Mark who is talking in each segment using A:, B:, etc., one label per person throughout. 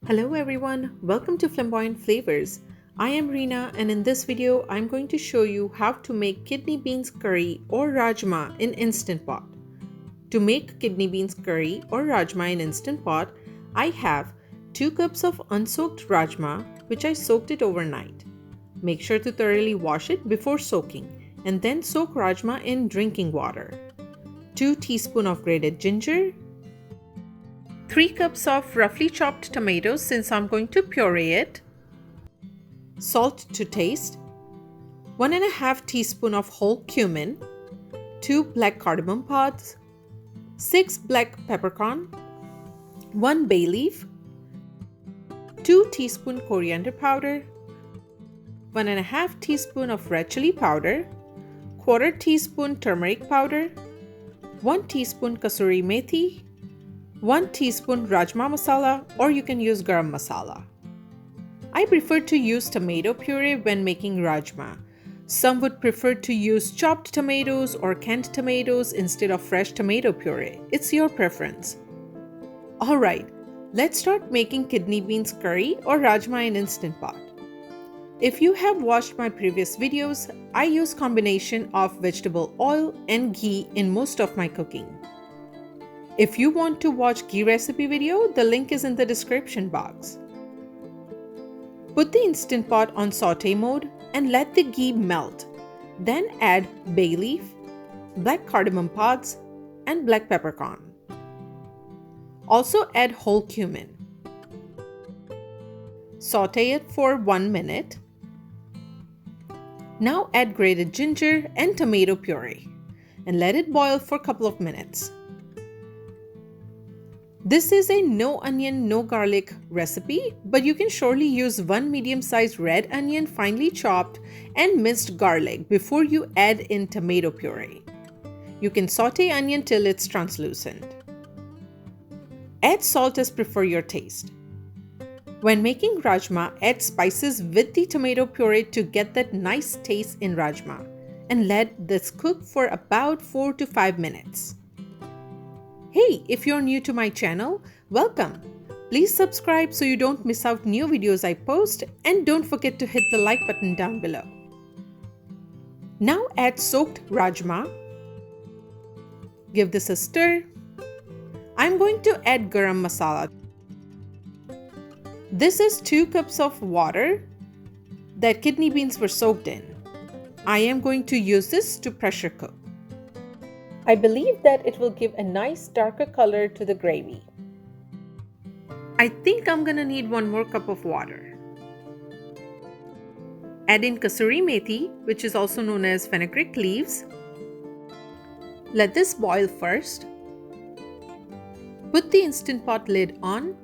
A: Hello everyone, welcome to Flamboyant Flavors. I am Reena and in this video I'm going to show you how to make kidney beans curry or rajma in Instant Pot. To make kidney beans curry or rajma in Instant Pot, I have 2 cups of unsoaked rajma which I soaked it overnight. Make sure to thoroughly wash it before soaking and then soak rajma in drinking water. 2 teaspoons of grated ginger, 3 cups of roughly chopped tomatoes since I'm going to puree it, salt to taste, 1.5 teaspoons of whole cumin, 2 black cardamom pods, 6 black peppercorn, 1 bay leaf, 2 teaspoons coriander powder, 1.5 teaspoons of red chili powder, 1/4 teaspoon turmeric powder, 1 teaspoon kasuri methi, 1 teaspoon rajma masala, or you can use garam masala. I prefer to use tomato puree when making rajma. Some would prefer to use chopped tomatoes or canned tomatoes instead of fresh tomato puree. It's your preference. Alright, let's start making kidney beans curry or rajma in Instant Pot. If you have watched my previous videos, I use combination of vegetable oil and ghee in most of my cooking. If you want to watch ghee recipe video, the link is in the description box. Put the Instant Pot on saute mode and let the ghee melt. Then add bay leaf, black cardamom pods, and black peppercorn. Also add whole cumin. Saute it for 1 minute. Now add grated ginger and tomato puree and let it boil for a couple of minutes. This is a no onion, no garlic recipe, but you can surely use 1 medium-sized red onion finely chopped and minced garlic before you add in tomato puree. You can saute onion till it's translucent. Add salt as per your taste. When making rajma, add spices with the tomato puree to get that nice taste in rajma and let this cook for about 4 to 5 minutes. Hey, if you're new to my channel, welcome! Please subscribe so you don't miss out new videos I post and don't forget to hit the like button down below. Now add soaked rajma. Give this a stir. I'm going to add garam masala. This is 2 cups of water that kidney beans were soaked in. I am going to use this to pressure cook. I believe that it will give a nice darker color to the gravy. I think I'm gonna need 1 more cup of water. Add in kasuri methi, which is also known as fenugreek leaves. Let this boil first. Put the Instant Pot lid on.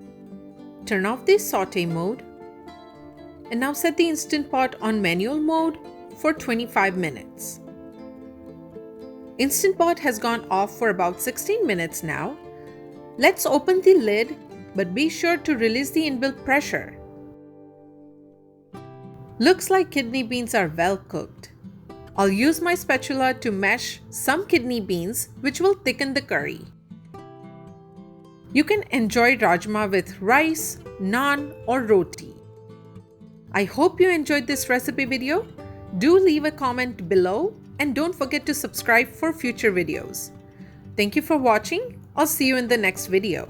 A: Turn off the saute mode. And now set the Instant Pot on manual mode for 25 minutes. Instant Pot has gone off for about 16 minutes now. Let's open the lid, but be sure to release the inbuilt pressure. Looks like kidney beans are well cooked. I'll use my spatula to mash some kidney beans, which will thicken the curry. You can enjoy rajma with rice, naan, or roti. I hope you enjoyed this recipe video. Do leave a comment below and don't forget to subscribe for future videos. Thank you for watching. I'll see you in the next video.